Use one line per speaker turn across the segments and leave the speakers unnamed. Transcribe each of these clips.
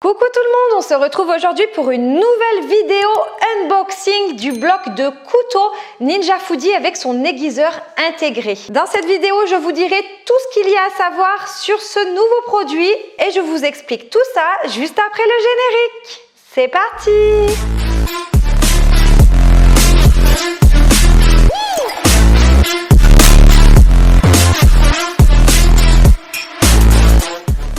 Coucou tout le monde, on se retrouve aujourd'hui pour une nouvelle vidéo unboxing du bloc de couteaux Ninja Foodi avec son aiguiseur intégré. Dans cette vidéo, je vous dirai tout ce qu'il y a à savoir sur ce nouveau produit et je vous explique tout ça juste après le générique. C'est parti!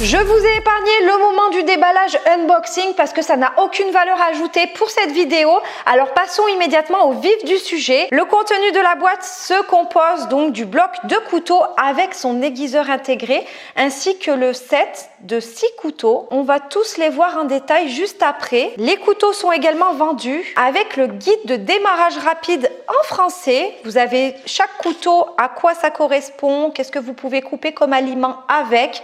Je vous ai épargné le moment du déballage unboxing parce que ça n'a aucune valeur ajoutée pour cette vidéo. Alors passons immédiatement au vif du sujet. Le contenu de la boîte se compose donc du bloc de couteaux avec son aiguiseur intégré ainsi que le set de 6 couteaux. On va tous les voir en détail juste après. Les couteaux sont également vendus avec le guide de démarrage rapide en français. Vous avez chaque couteau, à quoi ça correspond, qu'est-ce que vous pouvez couper comme aliment avec.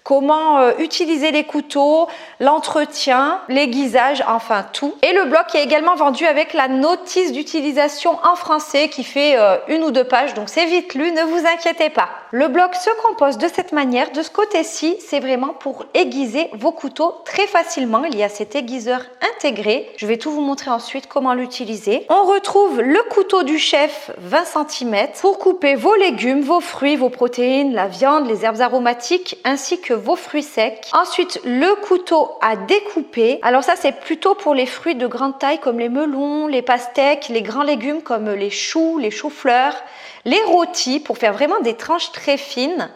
Comment utiliser les couteaux, l'entretien, l'aiguisage, enfin tout. Et le bloc est également vendu avec la notice d'utilisation en français qui fait 1 ou 2 pages, donc c'est vite lu, ne vous inquiétez pas. Le bloc se compose de cette manière. De ce côté-ci, c'est vraiment pour aiguiser vos couteaux très facilement. Il y a cet aiguiseur intégré. Je vais tout vous montrer ensuite comment l'utiliser. On retrouve le couteau du chef 20 cm pour couper vos légumes, vos fruits, vos protéines, la viande, les herbes aromatiques ainsi que vos fruits secs. Ensuite, le couteau à découper. Alors ça, c'est plutôt pour les fruits de grande taille comme les melons, les pastèques, les grands légumes comme les choux, les choux-fleurs, les rôtis pour faire vraiment des tranches très fines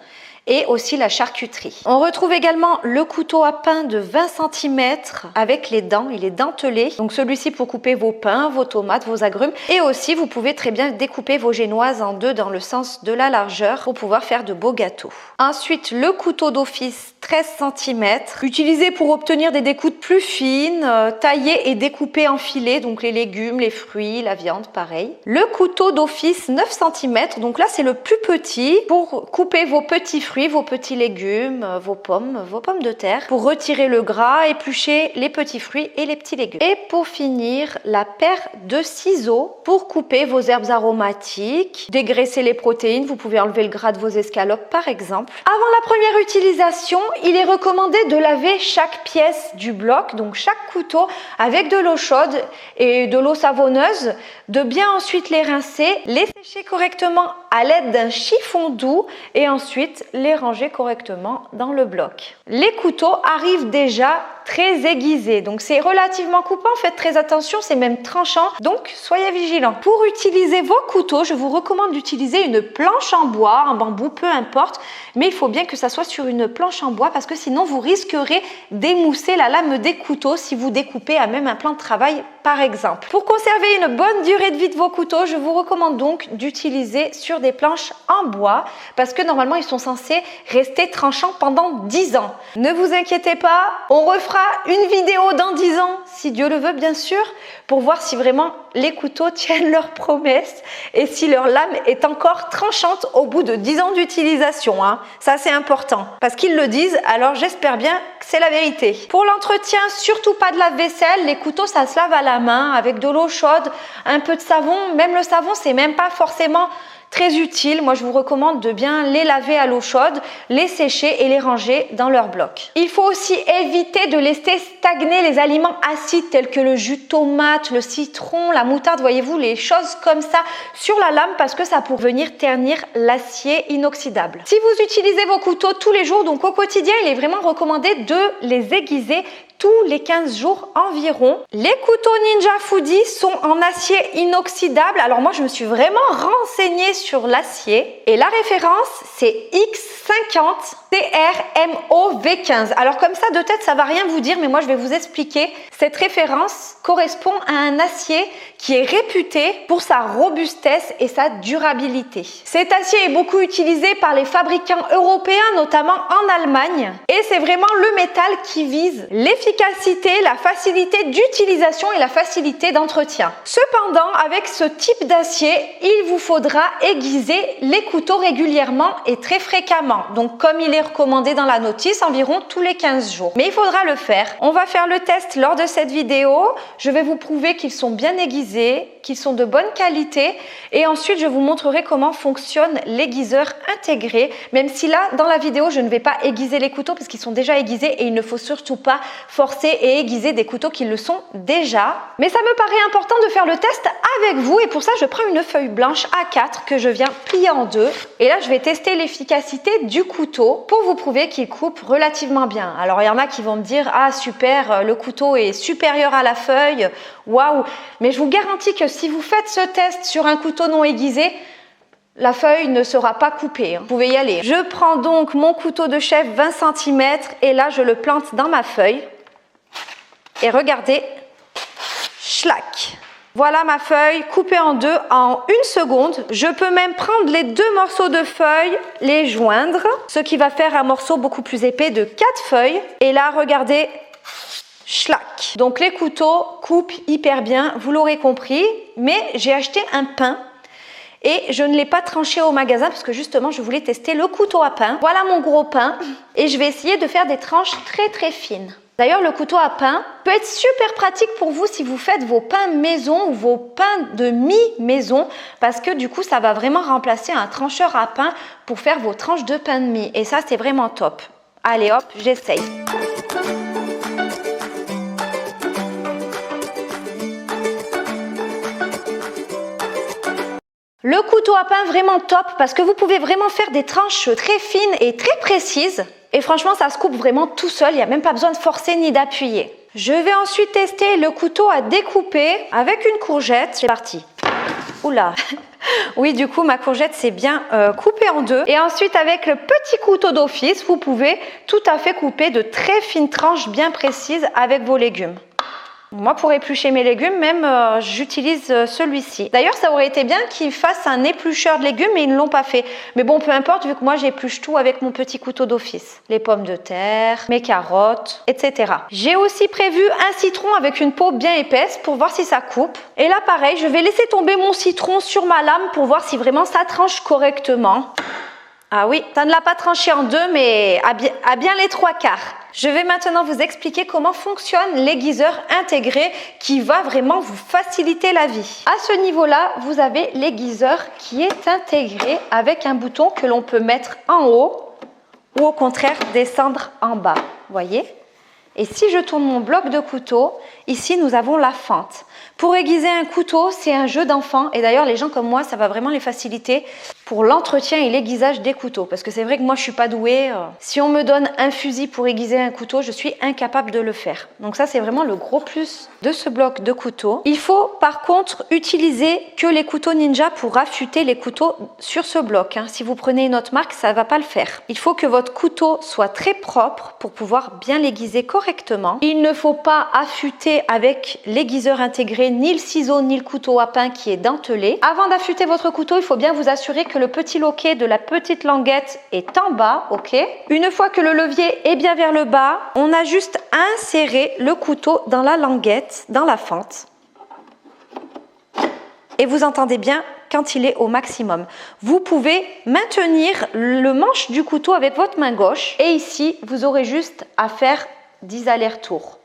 et aussi la charcuterie. On retrouve également le couteau à pain de 20 cm avec les dents, il est dentelé. Donc celui-ci pour couper vos pains, vos tomates, vos agrumes. Et aussi, vous pouvez très bien découper vos génoises en deux dans le sens de la largeur pour pouvoir faire de beaux gâteaux. Ensuite, le couteau d'office 13 cm, utilisé pour obtenir des découpes plus fines, tailler et découper en filets, donc les légumes, les fruits, la viande, pareil. Le couteau d'office 9 cm, donc là c'est le plus petit pour couper vos petits fruits, vos petits légumes, vos pommes de terre, pour retirer le gras, éplucher les petits fruits et les petits légumes. Et pour finir, la paire de ciseaux pour couper vos herbes aromatiques, dégraisser les protéines, vous pouvez enlever le gras de vos escalopes par exemple. Avant la première utilisation, il est recommandé de laver chaque pièce du bloc, donc chaque couteau avec de l'eau chaude et de l'eau savonneuse, de bien ensuite les rincer, les sécher correctement à l'aide d'un chiffon doux et ensuite les ranger correctement dans le bloc. Les couteaux arrivent déjà très aiguisés, donc c'est relativement coupant, faites très attention, c'est même tranchant, donc soyez vigilants. Pour utiliser vos couteaux, je vous recommande d'utiliser une planche en bois, en bambou, peu importe, mais il faut bien que ça soit sur une planche en bois parce que sinon vous risquerez d'émousser la lame des couteaux si vous découpez à même un plan de travail par exemple. Pour conserver une bonne durée de vie de vos couteaux, je vous recommande donc d'utiliser sur des planches en bois parce que normalement ils sont censés rester tranchants pendant 10 ans. Ne vous inquiétez pas, on refera une vidéo dans 10 ans, si Dieu le veut bien sûr, pour voir si vraiment les couteaux tiennent leurs promesses et si leur lame est encore tranchante au bout de 10 ans d'utilisation. Ça c'est important, parce qu'ils le disent, alors j'espère bien que c'est la vérité. Pour l'entretien, surtout pas de lave-vaisselle, les couteaux ça se lave à la main avec de l'eau chaude, un peu de savon, même le savon c'est même pas forcément très utile. Moi je vous recommande de bien les laver à l'eau chaude, les sécher et les ranger dans leur bloc. Il faut aussi éviter de laisser stagner les aliments acides tels que le jus de tomate, le citron, la moutarde, voyez-vous, les choses comme ça sur la lame parce que ça peut venir ternir l'acier inoxydable. Si vous utilisez vos couteaux tous les jours, donc au quotidien, il est vraiment recommandé de les aiguiser tous les 15 jours environ. Les couteaux Ninja Foodi sont en acier inoxydable. Alors moi, je me suis vraiment renseignée sur l'acier. Et la référence, c'est X50 CRMO V15. Alors comme ça, de tête, ça va rien vous dire, mais moi, je vais vous expliquer. Cette référence correspond à un acier qui est réputé pour sa robustesse et sa durabilité. Cet acier est beaucoup utilisé par les fabricants européens, notamment en Allemagne. Et c'est vraiment le métal qui vise l'efficacité, la facilité d'utilisation et la facilité d'entretien. Cependant, avec ce type d'acier, il vous faudra aiguiser les couteaux régulièrement et très fréquemment. Donc comme il est recommandé dans la notice, environ tous les 15 jours. Mais il faudra le faire. On va faire le test lors de cette vidéo. Je vais vous prouver qu'ils sont bien aiguisés qu'ils sont de bonne qualité et ensuite je vous montrerai comment fonctionne l'aiguiseur intégré, même si là dans la vidéo je ne vais pas aiguiser les couteaux parce qu'ils sont déjà aiguisés et il ne faut surtout pas forcer et aiguiser des couteaux qui le sont déjà. Mais ça me paraît important de faire le test avec vous et pour ça je prends une feuille blanche A4 que je viens plier en deux et là je vais tester l'efficacité du couteau pour vous prouver qu'il coupe relativement bien. Alors il y en a qui vont me dire ah super, le couteau est supérieur à la feuille, waouh, mais je vous garantis que si vous faites ce test sur un couteau non aiguisé, la feuille ne sera pas coupée, vous pouvez y aller. Je prends donc mon couteau de chef 20 cm et là je le plante dans ma feuille et regardez, schlac. Voilà ma feuille coupée en deux en 1 seconde. Je peux même prendre les 2 morceaux de feuilles, les joindre, ce qui va faire un morceau beaucoup plus épais de 4 feuilles. Et là, regardez, schlac. Donc les couteaux coupent hyper bien, vous l'aurez compris, mais j'ai acheté un pain. Et je ne l'ai pas tranché au magasin parce que justement je voulais tester le couteau à pain. Voilà mon gros pain et je vais essayer de faire des tranches très fines. D'ailleurs, le couteau à pain peut être super pratique pour vous si vous faites vos pains maison ou vos pains de mi-maison parce que du coup, ça va vraiment remplacer un trancheur à pain pour faire vos tranches de pain de mie. Et ça, c'est vraiment top. Allez hop, j'essaye. Le couteau à pain vraiment top parce que vous pouvez vraiment faire des tranches très fines et très précises. Et franchement, ça se coupe vraiment tout seul, il n'y a même pas besoin de forcer ni d'appuyer. Je vais ensuite tester le couteau à découper avec une courgette. C'est parti. Oula. Oui, du coup, ma courgette s'est bien coupée en deux. Et ensuite, avec le petit couteau d'office, vous pouvez tout à fait couper de très fines tranches bien précises avec vos légumes. Moi, pour éplucher mes légumes, même, j'utilise celui-ci. D'ailleurs, ça aurait été bien qu'ils fassent un éplucheur de légumes, mais ils ne l'ont pas fait. Mais bon, peu importe, vu que moi, j'épluche tout avec mon petit couteau d'office. Les pommes de terre, mes carottes, etc. J'ai aussi prévu un citron avec une peau bien épaisse pour voir si ça coupe. Et là, pareil, je vais laisser tomber mon citron sur ma lame pour voir si vraiment ça tranche correctement. Ah oui, ça ne l'a pas tranché en deux, mais à bien les 3/4. Je vais maintenant vous expliquer comment fonctionne l'aiguiseur intégré qui va vraiment vous faciliter la vie. À ce niveau-là, vous avez l'aiguiseur qui est intégré avec un bouton que l'on peut mettre en haut ou au contraire descendre en bas. Voyez ? Et si je tourne mon bloc de couteau, ici nous avons la fente. Pour aiguiser un couteau, c'est un jeu d'enfant. Et d'ailleurs, les gens comme moi, ça va vraiment les faciliter pour l'entretien et l'aiguisage des couteaux. Parce que c'est vrai que moi, je ne suis pas douée. Si on me donne un fusil pour aiguiser un couteau, je suis incapable de le faire. Donc ça, c'est vraiment le gros plus de ce bloc de couteau. Il faut par contre utiliser que les couteaux Ninja pour affûter les couteaux sur ce bloc. Si vous prenez une autre marque, ça ne va pas le faire. Il faut que votre couteau soit très propre pour pouvoir bien l'aiguiser correctement. Il ne faut pas affûter avec l'aiguiseur intégré ni le ciseau ni le couteau à pain qui est dentelé. Avant d'affûter votre couteau, il faut bien vous assurer que le petit loquet de la petite languette est en bas, ok? Une fois que le levier est bien vers le bas, on a juste à insérer le couteau dans la languette, dans la fente. Et vous entendez bien quand il est au maximum. Vous pouvez maintenir le manche du couteau avec votre main gauche et ici, vous aurez juste à faire 10 allers-retours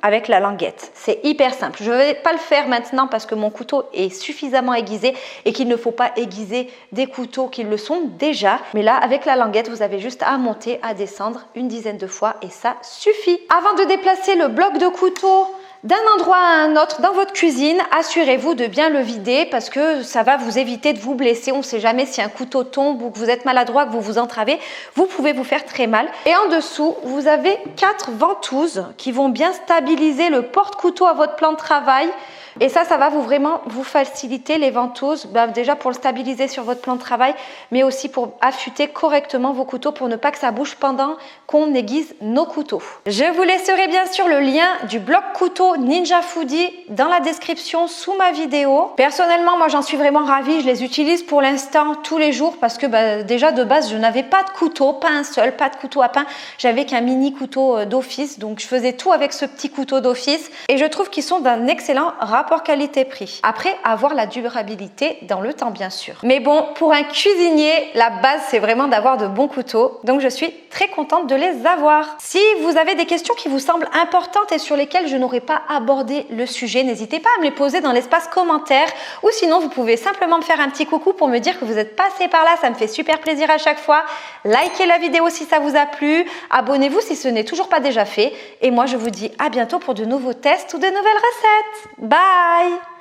avec la languette. C'est hyper simple. Je ne vais pas le faire maintenant parce que mon couteau est suffisamment aiguisé et qu'il ne faut pas aiguiser des couteaux qui le sont déjà. Mais là, avec la languette, vous avez juste à monter, à descendre une dizaine de fois et ça suffit. Avant de déplacer le bloc de couteau d'un endroit à un autre dans votre cuisine, assurez-vous de bien le vider parce que ça va vous éviter de vous blesser. On ne sait jamais si un couteau tombe ou que vous êtes maladroit, que vous vous entravez, vous pouvez vous faire très mal. Et en dessous, vous avez 4 ventouses qui vont bien stabiliser le porte-couteau à votre plan de travail. Et ça va vraiment vous faciliter les ventouses, déjà pour le stabiliser sur votre plan de travail, mais aussi pour affûter correctement vos couteaux pour ne pas que ça bouge pendant qu'on aiguise nos couteaux. Je vous laisserai bien sûr le lien du bloc couteau Ninja Foodi dans la description sous ma vidéo. Personnellement, moi j'en suis vraiment ravie, je les utilise pour l'instant tous les jours parce que déjà de base je n'avais pas de couteau, pas un seul, pas de couteau à pain, j'avais qu'un mini couteau d'office, donc je faisais tout avec ce petit couteau d'office et je trouve qu'ils sont d'un excellent rapport rapport qualité-prix. Après, avoir la durabilité dans le temps, bien sûr. Mais bon, pour un cuisinier, la base, c'est vraiment d'avoir de bons couteaux. Donc, je suis très contente de les avoir. Si vous avez des questions qui vous semblent importantes et sur lesquelles je n'aurais pas abordé le sujet, n'hésitez pas à me les poser dans l'espace commentaire ou sinon, vous pouvez simplement me faire un petit coucou pour me dire que vous êtes passé par là. Ça me fait super plaisir à chaque fois. Likez la vidéo si ça vous a plu. Abonnez-vous si ce n'est toujours pas déjà fait. Et moi, je vous dis à bientôt pour de nouveaux tests ou de nouvelles recettes. Bye!